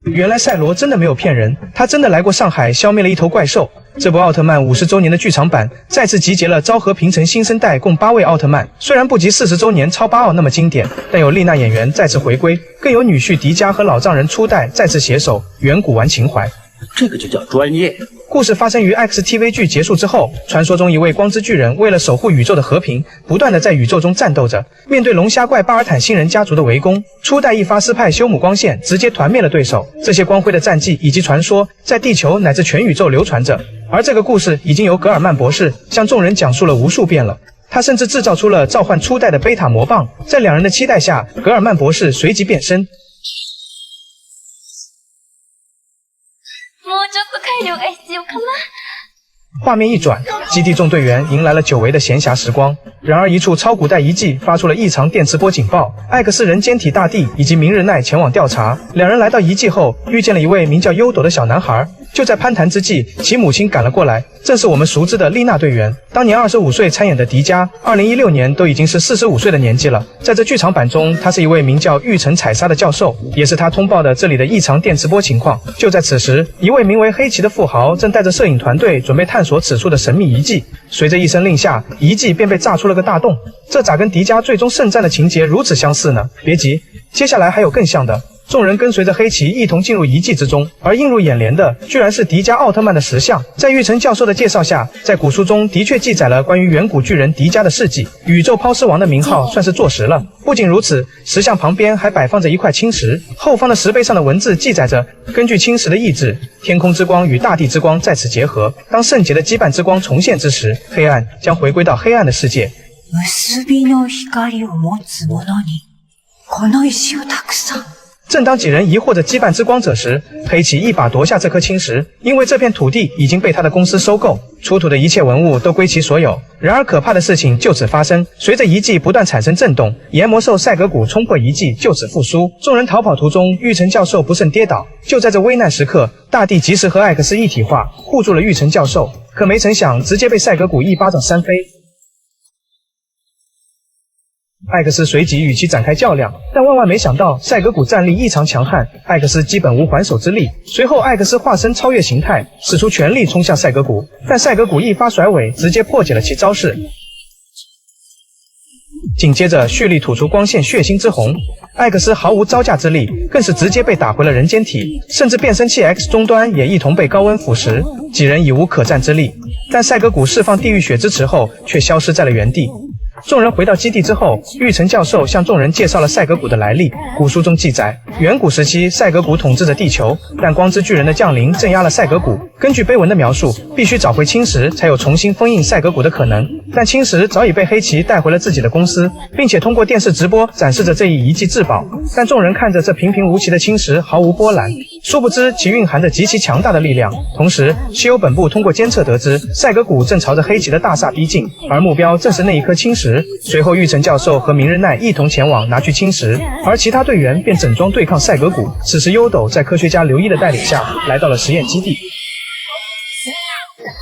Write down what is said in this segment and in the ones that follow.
原来赛罗真的没有骗人，他真的来过上海，消灭了一头怪兽。这部奥特曼50周年的剧场版再次集结了昭和平成新生代共8位奥特曼，虽然不及40周年超8奥那么经典，但有丽娜演员再次回归，更有女婿迪迦和老丈人初代再次携手，远古玩情怀。这个就叫专业。故事发生于 X TV 剧结束之后，传说中一位光之巨人为了守护宇宙的和平，不断的在宇宙中战斗着。面对龙虾怪巴尔坦星人家族的围攻，初代一发斯派修姆光线直接团灭了对手。这些光辉的战绩以及传说，在地球乃至全宇宙流传着。而这个故事已经由格尔曼博士向众人讲述了无数遍了。他甚至制造出了召唤初代的贝塔魔棒，在两人的期待下，格尔曼博士随即变身。画面一转，基地众队员迎来了久违的闲暇时光。然而一处超古代遗迹发出了异常电磁波警报，艾克斯人间体大帝以及明日奈前往调查。两人来到遗迹后，遇见了一位名叫优斗的小男孩。就在攀谈之际，其母亲赶了过来，正是我们熟知的丽娜队员。当年25岁参演的迪迦，2016年都已经是45岁的年纪了。在这剧场版中，他是一位名叫玉城彩沙的教授，也是他通报的这里的异常电磁波情况。就在此时，一位名为黑崎的富豪正带着摄影团队准备探索此处的神秘遗迹。随着一声令下，遗迹便被炸出了个大洞。这咋跟迪迦最终圣战的情节如此相似呢？别急，接下来还有更像的。众人跟随着黑崎一同进入遗迹之中，而映入眼帘的居然是迪迦奥特曼的石像。在玉成教授的介绍下，在古书中的确记载了关于远古巨人迪迦的事迹，宇宙抛尸王的名号算是坐实了。不仅如此，石像旁边还摆放着一块青石，后方的石碑上的文字记载着：根据青石的意志，天空之光与大地之光在此结合，当圣洁的羁绊之光重现之时，黑暗将回归到黑暗的世界。結びの光を持つ者にこの石を託さん。正当几人疑惑着羁绊之光者时，黑崎一把夺下这颗青石，因为这片土地已经被他的公司收购，出土的一切文物都归其所有。然而可怕的事情就此发生，随着遗迹不断产生震动，炎魔兽赛格古冲破遗迹，就此复苏。众人逃跑途中，玉成教授不慎跌倒，就在这危难时刻，大地及时和艾克斯一体化，护住了玉成教授。可没成想，直接被赛格古一巴掌扇飞。艾克斯随即与其展开较量，但万万没想到赛格古战力异常强悍，艾克斯基本无还手之力。随后艾克斯化身超越形态，使出全力冲向赛格古，但赛格古一发甩尾，直接破解了其招式。紧接着蓄力吐出光线血腥之虹，艾克斯毫无招架之力，更是直接被打回了人间体，甚至变声器 X 终端也一同被高温腐蚀，几人已无可战之力。但赛格古释放地狱血之池后，却消失在了原地。众人回到基地之后，玉成教授向众人介绍了赛格古的来历。古书中记载，远古时期赛格古统治着地球，但光之巨人的降临镇压了赛格古。根据碑文的描述，必须找回青石才有重新封印赛格古的可能，但青石早已被黑崎带回了自己的公司，并且通过电视直播展示着这一遗迹至宝。但众人看着这平平无奇的青石毫无波澜，殊不知其蕴含着极其强大的力量。同时西欧本部通过监测得知，赛格古正朝着黑崎的大厦逼近，而目标正是那一颗青石。随后玉成教授和明日奈一同前往拿去青石，而其他队员便整装对抗赛格古。此时优斗在科学家刘一的带领下来到了实验基地，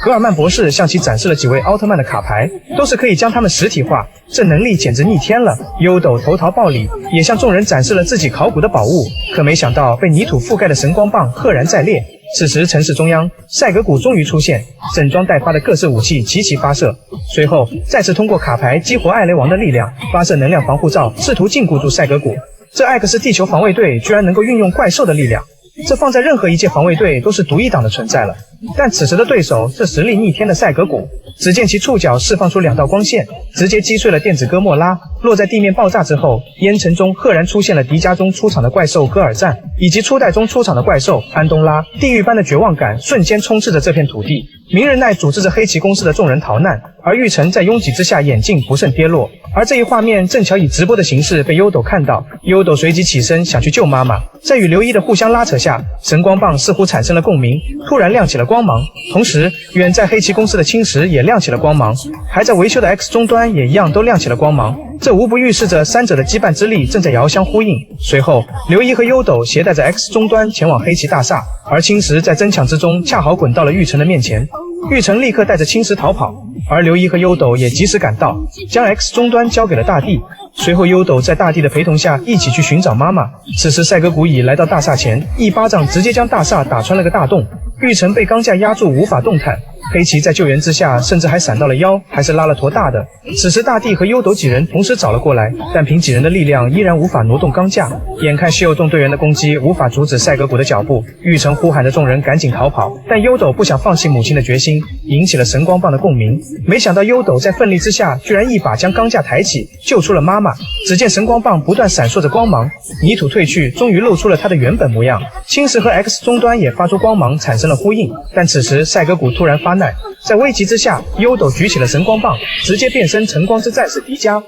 格尔曼博士向其展示了几位奥特曼的卡牌，都是可以将他们实体化，这能力简直逆天了。优斗投桃报李，也向众人展示了自己考古的宝物，可没想到被泥土覆盖的神光棒赫然在裂。此时城市中央，赛格古终于出现，整装待发的各式武器齐齐发射，随后再次通过卡牌激活艾雷王的力量，发射能量防护罩，试图禁锢住赛格古。这艾克斯地球防卫队居然能够运用怪兽的力量，这放在任何一届防卫队都是独一档的存在了。但此时的对手是实力逆天的赛格古，只见其触角释放出2道光线，直接击碎了电子哥莫拉，落在地面爆炸之后，烟尘中赫然出现了迪迦中出场的怪兽戈尔赞，以及初代中出场的怪兽安东拉。地狱般的绝望感瞬间充斥着这片土地。明日奈组织着黑崎公司的众人逃难，而玉成在拥挤之下眼镜不慎跌落，而这一画面正巧以直播的形式被优斗看到，优斗随即起身想去救妈妈，在与刘一的互相拉扯下，神光棒似乎产生了共鸣，突然亮起了光芒，同时远在黑崎公司的青石也亮起了光芒，还在维修的 X 终端也一样都亮起了光芒，这无不预示着三者的羁绊之力正在遥相呼应。随后刘一和优斗携带着 X 终端前往黑崎大厦，而青石在争抢之中恰好滚到了玉成的面前，玉成立刻带着青石逃跑，而刘一和优斗也及时赶到，将 X 终端交给了大地。随后优斗在大地的陪同下一起去寻找妈妈。此时赛格古蚁来到大厦前，一巴掌直接将大厦打穿了个大洞，玉成被钢架压住无法动弹。黑崎在救援之下，甚至还闪到了腰，还是拉了坨大的。此时大地和优斗几人同时找了过来，但凭几人的力量依然无法挪动钢架。眼看稀有洞队员的攻击无法阻止赛格古的脚步，玉成呼喊着众人赶紧逃跑，但优斗不想放弃母亲的决心，引起了神光棒的共鸣。没想到优斗在奋力之下，居然一把将钢架抬起，救出了妈妈。只见神光棒不断闪烁着光芒，泥土褪去，终于露出了它的原本模样。青石和 X 终端也发出光芒，产生了呼应。但此时赛格古突然发难，在危急之下，优斗举起了神光棒，直接变身晨光之战士迪迦。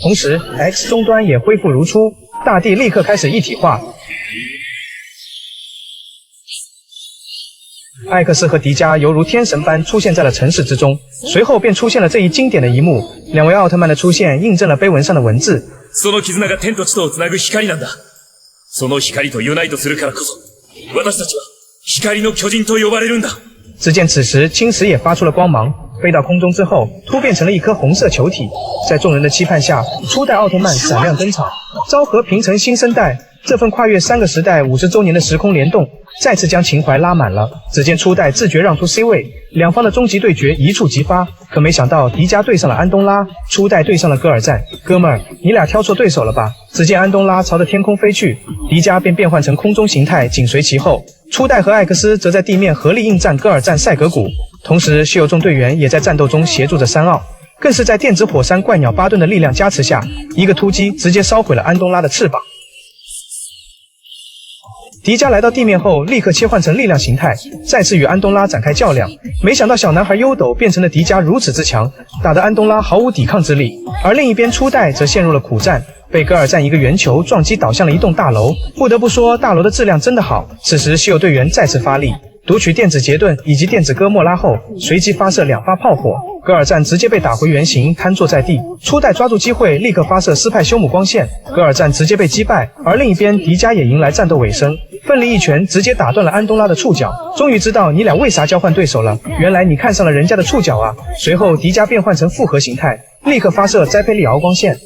同时 X 终端也恢复如初，大地立刻开始一体化。艾克斯和迪迦犹如天神般出现在了城市之中，随后便出现了这一经典的一幕。两位奥特曼的出现印证了碑文上的文字。その絆が天と地とをつなぐ光なんだ。その光とユナイトするからこそ、私たちは光の巨人と呼ばれるんだ。只见此时青石也发出了光芒，飞到空中之后突变成了一颗红色球体。在众人的期盼下，初代奥特曼闪亮登场，昭和平成新生代。这份跨越3个时代50周年的时空联动，再次将情怀拉满了。只见初代自觉让出 C 位，两方的终极对决一触即发。可没想到迪迦对上了安东拉，初代对上了戈尔赞。哥们儿，你俩挑错对手了吧？只见安东拉朝着天空飞去，迪迦便变换成空中形态紧随其后。初代和艾克斯则在地面合力应战戈尔赞赛格古，同时稀有众队员也在战斗中协助着三奥。更是在电子火山怪鸟巴顿的力量加持下，一个突击直接烧毁了安东拉的翅膀。迪迦来到地面后，立刻切换成力量形态，再次与安东拉展开较量。没想到小男孩优斗变成了迪迦如此之强，打得安东拉毫无抵抗之力。而另一边初代则陷入了苦战，被戈尔赞一个圆球撞击倒向了一栋大楼。不得不说，大楼的质量真的好。此时稀有队员再次发力，读取电子杰顿以及电子哥莫拉后，随即发射2发炮火，戈尔赞直接被打回原形，瘫坐在地。初代抓住机会，立刻发射斯派修姆光线，戈尔赞直接被击败。而另一边，迪迦也迎来战斗尾声，奋力一拳直接打断了安东拉的触角。终于知道你俩为啥交换对手了，原来你看上了人家的触角啊！随后，迪迦变换成复合形态，立刻发射栽培利敖光线。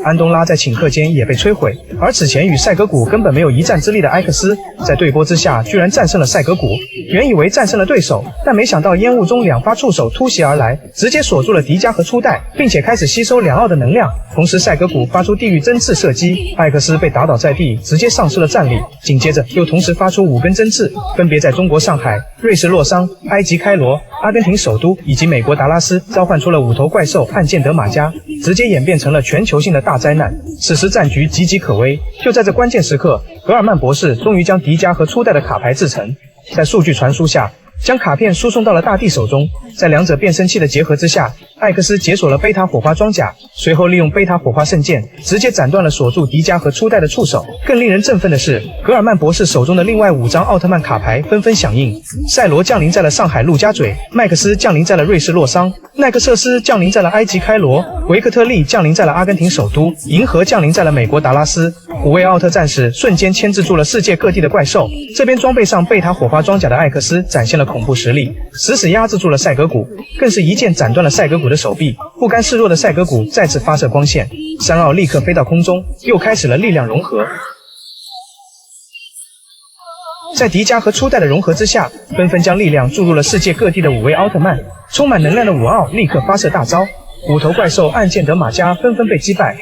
安东拉在顷刻间也被摧毁，而此前与赛格古根本没有一战之力的埃克斯，在对波之下居然战胜了赛格古。原以为战胜了对手，但没想到烟雾中2发触手突袭而来，直接锁住了迪迦和初代，并且开始吸收2奥的能量。同时赛格古发出地狱针刺射击，艾克斯被打倒在地，直接丧失了战力。紧接着又同时发出5根针刺，分别在中国上海、瑞士洛桑、埃及开罗、阿根廷首都以及美国达拉斯召唤出了5头怪兽汉剑德马加，直接演变成了全球性的大灾难。此时战局岌岌可危，就在这关键时刻，格尔曼博士终于将迪迦和初代的卡牌制成，在数据传输下，将卡片输送到了大地手中。在两者变声器的结合之下，艾克斯解锁了贝塔火花装甲，随后利用贝塔火花圣剑直接斩断了锁住迪迦和初代的触手。更令人振奋的是，格尔曼博士手中的另外5张奥特曼卡牌纷纷响应，赛罗降临在了上海陆家嘴，麦克斯降临在了瑞士洛桑，奈克瑟斯降临在了埃及开罗，维克特利降临在了阿根廷首都，银河降临在了美国达拉斯。5位奥特战士瞬间牵制住了世界各地的怪兽。这边装备上贝塔火花装甲的艾克斯展现了恐怖实力，死死压制住了赛格古，更是一剑斩断了赛格古的手臂。不甘示弱的赛格古再次发射光线，三奥立刻飞到空中，又开始了力量融合。在迪迦和初代的融合之下，纷纷将力量注入了世界各地的5位奥特曼。充满能量的5奥立刻发射大招，5头怪兽暗剑德马加纷纷被击败。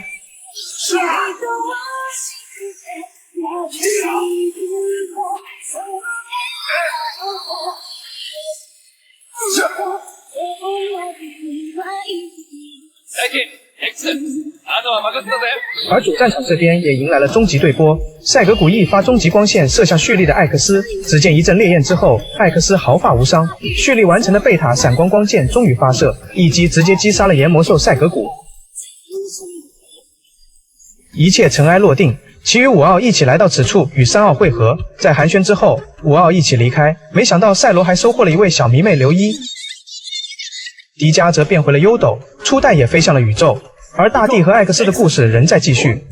而主战场这边也迎来了终极对波，赛格古一发终极光线射向蓄力的艾克斯，只见一阵烈焰之后，艾克斯毫发无伤，蓄力完成的贝塔闪光光剑终于发射，一击直接击杀了炎魔兽赛格古。一切尘埃落定，其余5奥一起来到此处与3奥会合。在寒暄之后，5奥一起离开，没想到赛罗还收获了一位小迷妹刘一。迪迦则变回了优斗，初代也飞向了宇宙，而大地和艾克斯的故事仍在继续。